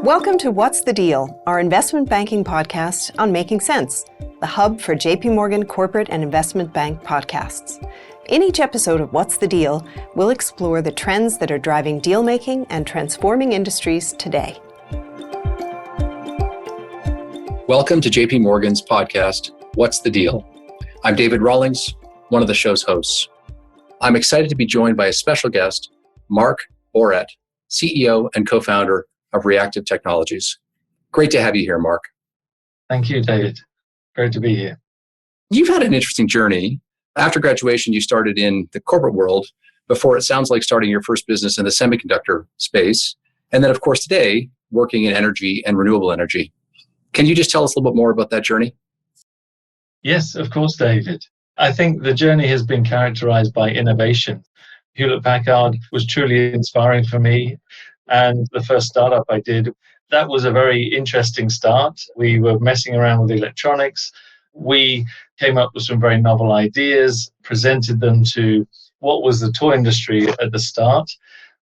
Welcome to What's the Deal, our investment banking podcast on Making Sense, the hub for JPMorgan corporate and investment bank podcasts. In each episode of What's the Deal, we'll explore the trends that are driving deal-making and transforming industries today. Welcome to JPMorgan's podcast, What's the Deal? I'm David Rawlings, one of the show's hosts. I'm excited to be joined by a special guest, Marc Borrett, CEO and co-founder of Reactive Technologies. Great to have you here, Marc. Thank you, David. Great to be here. You've had an interesting journey. After graduation, you started in the corporate world before it sounds like starting your first business in the semiconductor space. And then, of course, today, working in energy and renewable energy. Can you just tell us a little bit more about that journey? Yes, of course, David. I think the journey has been characterized by innovation. Hewlett-Packard was truly inspiring for me. And the first startup I did, that was a very interesting start. We were messing around with electronics. We came up with some very novel ideas, presented them to what was the toy industry at the start.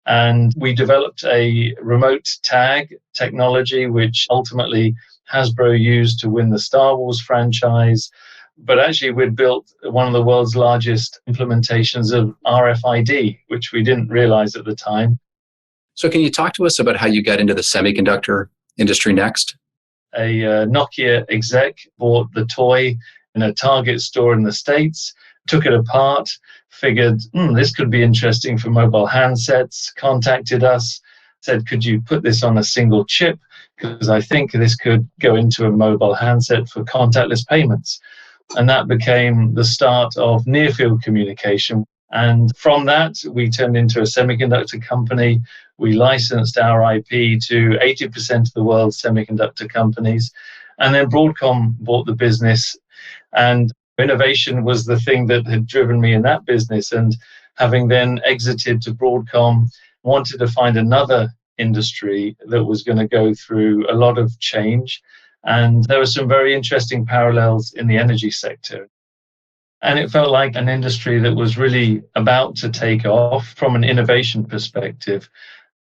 And we developed a remote tag technology, which ultimately Hasbro used to win the Star Wars franchise. But actually, we'd built one of the world's largest implementations of RFID, which we didn't realize at the time. So can you talk to us about how you got into the semiconductor industry next? A Nokia exec bought the toy in a Target store in the States, took it apart, figured, this could be interesting for mobile handsets, contacted us, said, could you put this on a single chip? Because I think this could go into a mobile handset for contactless payments. And that became the start of near-field communication. And from that, we turned into a semiconductor company. We licensed our IP to 80% of the world's semiconductor companies. And then Broadcom bought the business. And innovation was the thing that had driven me in that business. And having then exited to Broadcom, wanted to find another industry that was going to go through a lot of change. And there were some very interesting parallels in the energy sector. And it felt like an industry that was really about to take off from an innovation perspective.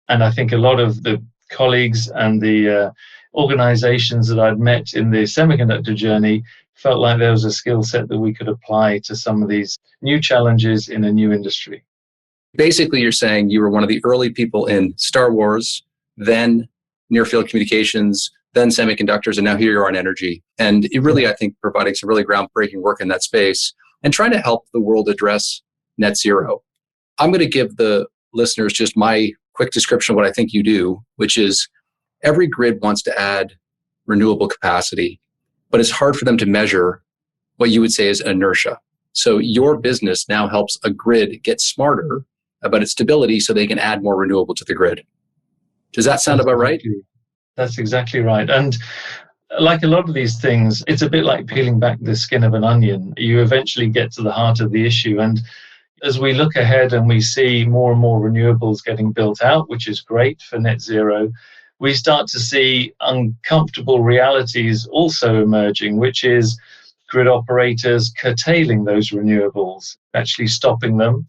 And I think a lot of the colleagues and the organizations that I'd met in the semiconductor journey felt like there was a skill set that we could apply to some of these new challenges in a new industry. Basically, you're saying you were one of the early people in Star Wars, then near-field communications, then semiconductors, and now here you are in energy. And it really, I think, providing some really groundbreaking work in that space and trying to help the world address net zero. I'm going to give the listeners just my quick description of what I think you do, which is every grid wants to add renewable capacity, but it's hard for them to measure what you would say is inertia. So your business now helps a grid get smarter about its stability so they can add more renewable to the grid. Does that sound about right? That's exactly right. And like a lot of these things, it's a bit like peeling back the skin of an onion. You eventually get to the heart of the issue. And as we look ahead and we see more and more renewables getting built out, which is great for net zero, we start to see uncomfortable realities also emerging, which is grid operators curtailing those renewables, actually stopping them.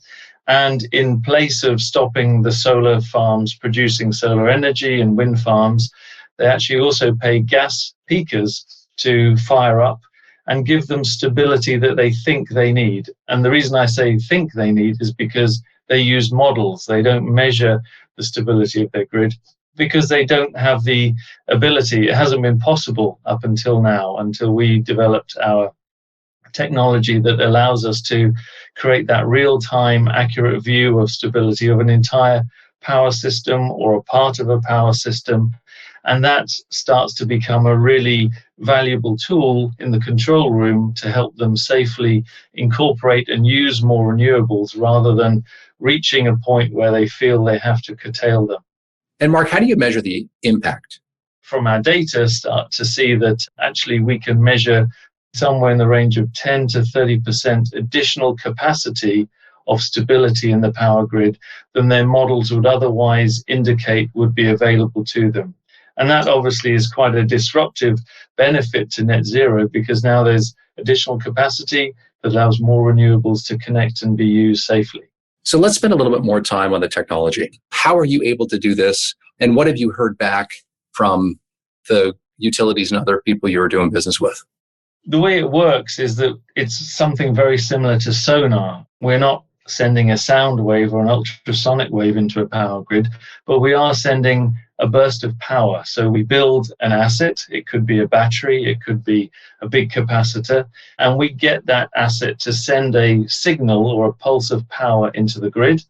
And in place of stopping the solar farms producing solar energy and wind farms, they actually also pay gas peakers to fire up and give them stability that they think they need. And the reason I say think they need is because they use models. They don't measure the stability of their grid because they don't have the ability. It hasn't been possible up until now, until we developed our technology that allows us to create that real-time, accurate view of stability of an entire power system or a part of a power system. And that starts to become a really valuable tool in the control room to help them safely incorporate and use more renewables rather than reaching a point where they feel they have to curtail them. And Marc, how do you measure the impact? From our data, start to see that actually we can measure somewhere in the range of 10 to 30% additional capacity of stability in the power grid than their models would otherwise indicate would be available to them. And that obviously is quite a disruptive benefit to net zero because now there's additional capacity that allows more renewables to connect and be used safely. So let's spend a little bit more time on the technology. How are you able to do this? And what have you heard back from the utilities and other people you were doing business with? The way it works is that it's something very similar to sonar. We're not sending a sound wave or an ultrasonic wave into a power grid, but we are sending a burst of power. So we build an asset. It could be a battery, it could be a big capacitor, and we get that asset to send a signal or a pulse of power into the grid.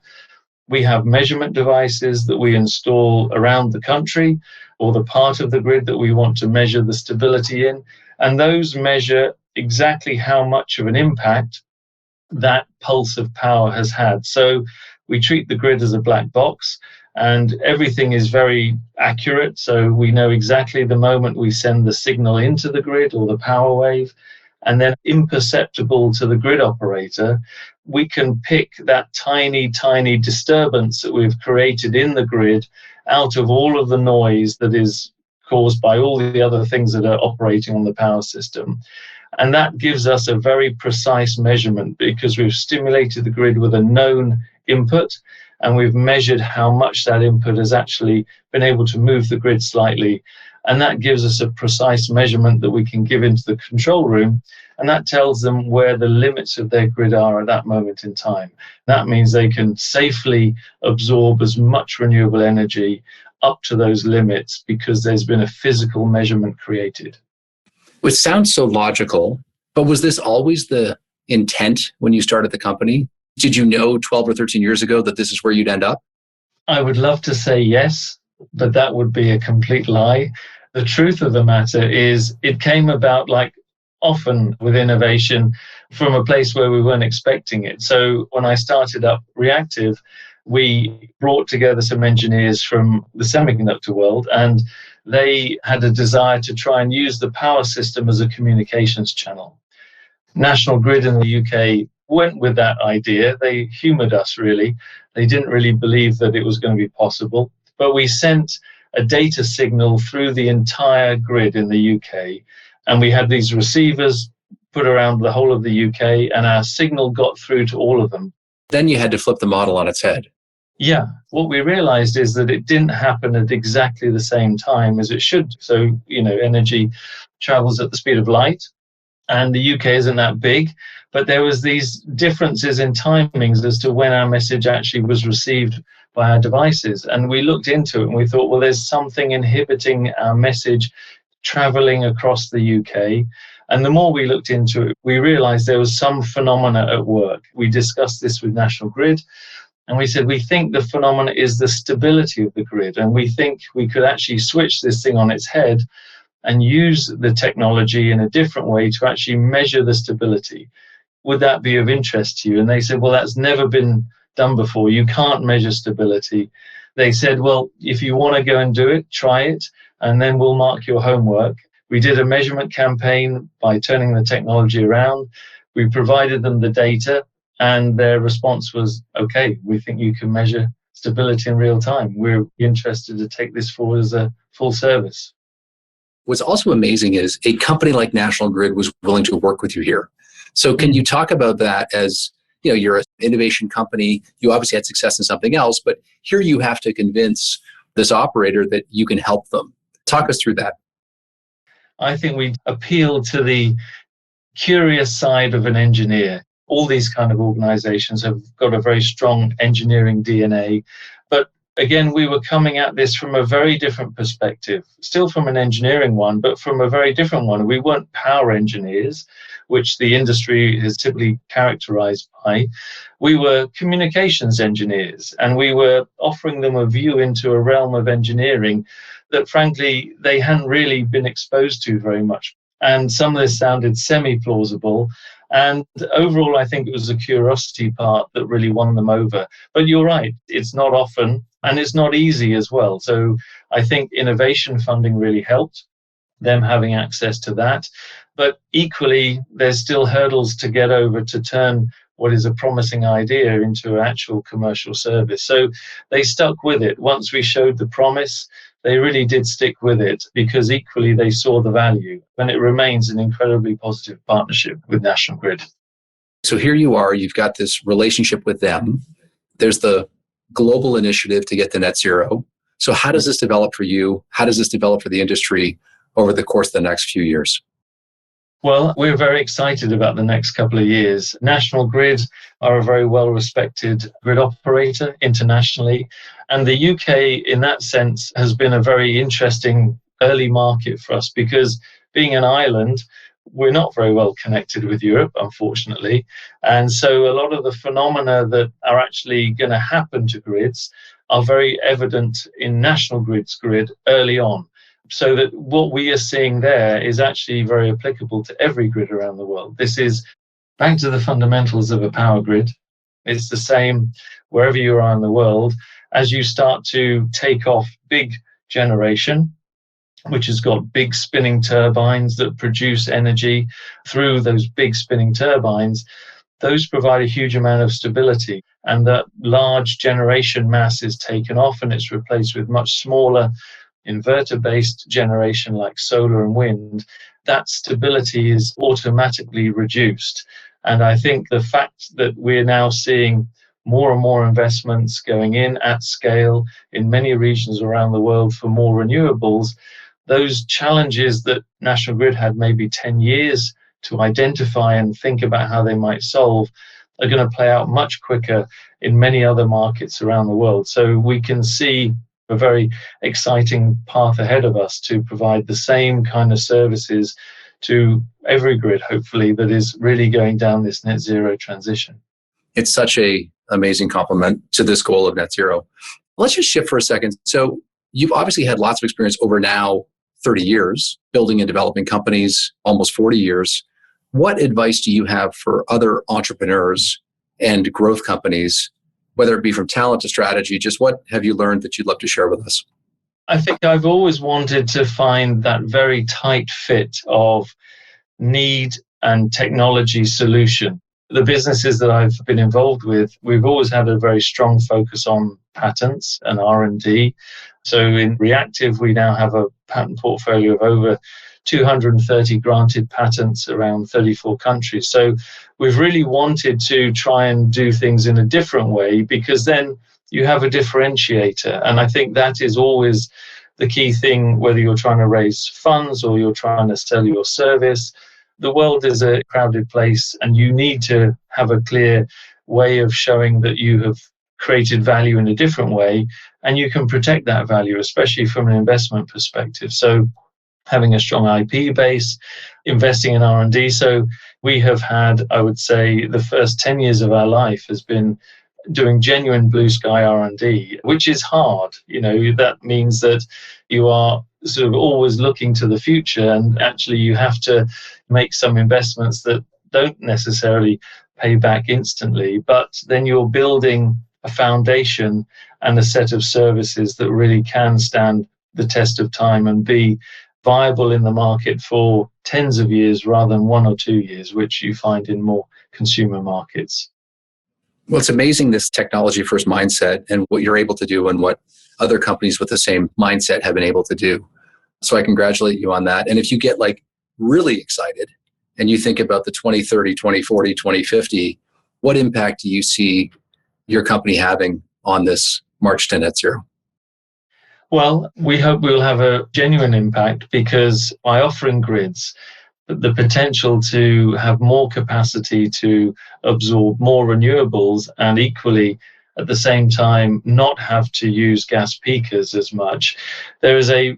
We have measurement devices that we install around the country or the part of the grid that we want to measure the stability in, and those measure exactly how much of an impact that pulse of power has had. So we treat the grid as a black box, and everything is very accurate. So we know exactly the moment we send the signal into the grid or the power wave, and then imperceptible to the grid operator, we can pick that tiny, tiny disturbance that we've created in the grid out of all of the noise that is caused by all the other things that are operating on the power system. And that gives us a very precise measurement because we've stimulated the grid with a known input, and we've measured how much that input has actually been able to move the grid slightly. And that gives us a precise measurement that we can give into the control room, and that tells them where the limits of their grid are at that moment in time. That means they can safely absorb as much renewable energy up to those limits because there's been a physical measurement created. It sounds so logical, but was this always the intent when you started the company? Did you know 12 or 13 years ago that this is where you'd end up? I would love to say yes, but that would be a complete lie. The truth of the matter is it came about, like often with innovation, from a place where we weren't expecting it. So when I started up Reactive, we brought together some engineers from the semiconductor world, and they had a desire to try and use the power system as a communications channel. National Grid in the UK went with that idea. They humoured us, really. They didn't really believe that it was going to be possible. But we sent a data signal through the entire grid in the UK, and we had these receivers put around the whole of the UK, and our signal got through to all of them. Then you had to flip the model on its head. Yeah, what we realized is that it didn't happen at exactly the same time as it should. So, energy travels at the speed of light, and the UK isn't that big, but there was these differences in timings as to when our message actually was received by our devices. And we looked into it and we thought, well, there's something inhibiting our message traveling across the UK. And the more we looked into it, we realized there was some phenomena at work. We discussed this with National Grid, and we said, we think the phenomena is the stability of the grid, and we think we could actually switch this thing on its head and use the technology in a different way to actually measure the stability. Would that be of interest to you? And they said, well, that's never been done before. You can't measure stability. They said, well, if you want to go and do it, try it, and then we'll mark your homework. We did a measurement campaign by turning the technology around. We provided them the data, and their response was, okay, we think you can measure stability in real time. We're interested to take this forward as a full service. What's also amazing is a company like National Grid was willing to work with you here. So can you talk about that as, you're an innovation company, you obviously had success in something else, but here you have to convince this operator that you can help them. Talk us through that. I think we appeal to the curious side of an engineer. All these kind of organizations have got a very strong engineering DNA, but again, we were coming at this from a very different perspective, still from an engineering one, but from a very different one. We weren't power engineers, which the industry is typically characterized by. We were communications engineers, and we were offering them a view into a realm of engineering that, frankly, they hadn't really been exposed to very much. And some of this sounded semi-plausible. And overall, I think it was the curiosity part that really won them over. But you're right, it's not often, and it's not easy as well. So I think innovation funding really helped, them having access to that. But equally, there's still hurdles to get over to turn what is a promising idea into an actual commercial service. So they stuck with it. Once we showed the promise, they really did stick with it because equally they saw the value, and it remains an incredibly positive partnership with National Grid. So here you are, you've got this relationship with them. There's the global initiative to get to net zero. So how does this develop for you? How does this develop for the industry over the course of the next few years? Well, we're very excited about the next couple of years. National Grid are a very well-respected grid operator internationally. And the UK, in that sense, has been a very interesting early market for us because being an island, we're not very well connected with Europe, unfortunately. And so a lot of the phenomena that are actually going to happen to grids are very evident in National Grid's grid early on. So that what we are seeing there is actually very applicable to every grid around the world. This is back to the fundamentals of a power grid. It's the same wherever you are in the world. As you start to take off big generation, which has got big spinning turbines that produce energy through those big spinning turbines, those provide a huge amount of stability. And that large generation mass is taken off and it's replaced with much smaller inverter-based generation like solar and wind. That stability is automatically reduced. And I think the fact that we're now seeing more and more investments going in at scale in many regions around the world for more renewables, those challenges that National Grid had maybe 10 years to identify and think about how they might solve are going to play out much quicker in many other markets around the world. So we can see a very exciting path ahead of us to provide the same kind of services to every grid, hopefully, that is really going down this net zero transition. It's such an amazing compliment to this goal of net zero. Let's just shift for a second. So you've obviously had lots of experience over now 30 years, building and developing companies, almost 40 years. What advice do you have for other entrepreneurs and growth companies, whether it be from talent to strategy? Just what have you learned that you'd love to share with us? I think I've always wanted to find that very tight fit of need and technology solution. The businesses that I've been involved with, we've always had a very strong focus on patents and R&D. So in Reactive, we now have a patent portfolio of over 230 granted patents around 34 countries. So we've really wanted to try and do things in a different way because then you have a differentiator. And I think that is always the key thing, whether you're trying to raise funds or you're trying to sell your service. The world is a crowded place and you need to have a clear way of showing that you have created value in a different way and you can protect that value, especially from an investment perspective. So having a strong IP base, investing in R&D. So we have had, I would say, the first 10 years of our life has been doing genuine blue sky R&D, which is hard. You know, that means that you are sort of always looking to the future and actually you have to make some investments that don't necessarily pay back instantly, but then you're building a foundation and a set of services that really can stand the test of time and be viable in the market for tens of years rather than 1 or 2 years, which you find in more consumer markets. Well, it's amazing, this technology first mindset and what you're able to do and what other companies with the same mindset have been able to do. So I congratulate you on that. And if you get like really excited and you think about the 2030, 2040, 2050, what impact do you see your company having on this march to net zero? Well, we hope we'll have a genuine impact because by offering grids, the potential to have more capacity to absorb more renewables and equally at the same time not have to use gas peakers as much, there is a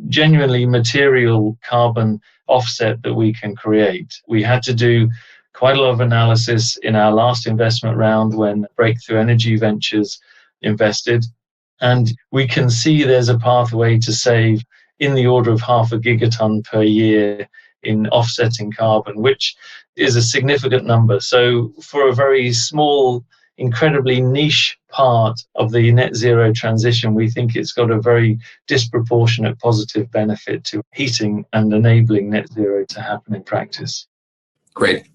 genuinely material carbon offset that we can create. We had to do quite a lot of analysis in our last investment round when Breakthrough Energy Ventures invested. And we can see there's a pathway to save in the order of 0.5 gigaton per year in offsetting carbon, which is a significant number. So for a very small, incredibly niche part of the net zero transition, we think it's got a very disproportionate positive benefit to heating and enabling net zero to happen in practice. Great.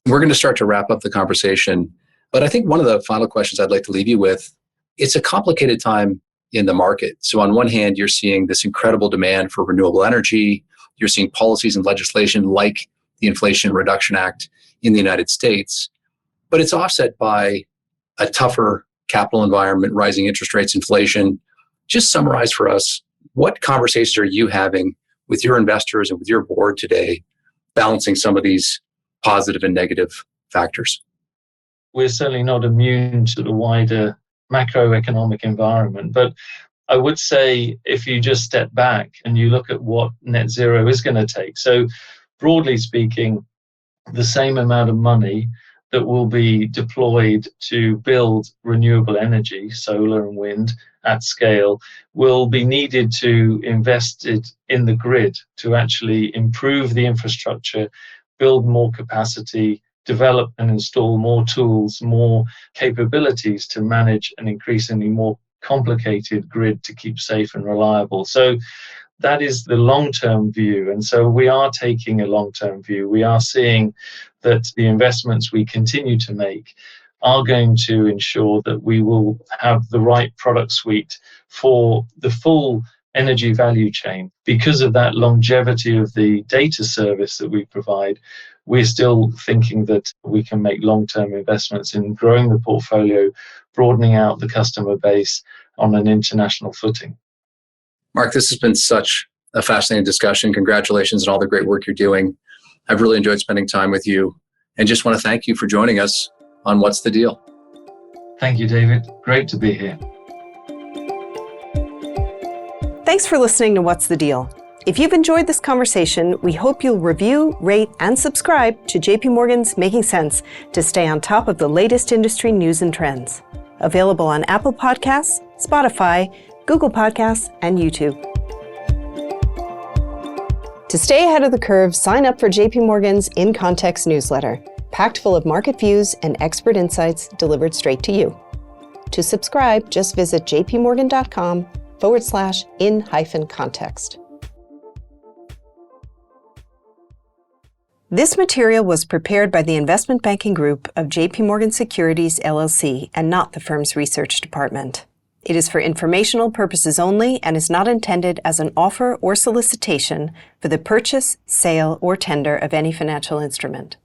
We're going to start to wrap up the conversation, but I think one of the final questions I'd like to leave you with, it's a complicated time in the market. So on one hand, you're seeing this incredible demand for renewable energy. You're seeing policies and legislation like the Inflation Reduction Act in the United States, but it's offset by a tougher capital environment, rising interest rates, inflation, Just summarize for us, what conversations are you having with your investors and with your board today, balancing some of these positive and negative factors? We're certainly not immune to the wider macroeconomic environment, but I would say if you just step back and you look at what net zero is going to take. So broadly speaking, the same amount of money that will be deployed to build renewable energy, solar and wind at scale, will be needed to invest it in the grid to actually improve the infrastructure, build more capacity, develop and install more tools, more capabilities to manage an increasingly more complicated grid to keep safe and reliable. So that is the long-term view. And so we are taking a long-term view. We are seeing that the investments we continue to make are going to ensure that we will have the right product suite for the full energy value chain. Because of that longevity of the data service that we provide, we're still thinking that we can make long-term investments in growing the portfolio, broadening out the customer base on an international footing. Marc, this has been such a fascinating discussion. Congratulations on all the great work you're doing. I've really enjoyed spending time with you and just want to thank you for joining us on What's the Deal? Thank you, David. Great to be here. Thanks for listening to What's the Deal? If you've enjoyed this conversation, we hope you'll review, rate, and subscribe to JPMorgan's Making Sense to stay on top of the latest industry news and trends. Available on Apple Podcasts, Spotify, Google Podcasts, and YouTube. To stay ahead of the curve, sign up for JPMorgan's In Context newsletter, packed full of market views and expert insights delivered straight to you. To subscribe, just visit jpmorgan.com/in-context. This material was prepared by the investment banking group of JPMorgan Securities LLC and not the firm's research department. It is for informational purposes only and is not intended as an offer or solicitation for the purchase, sale, or tender of any financial instrument.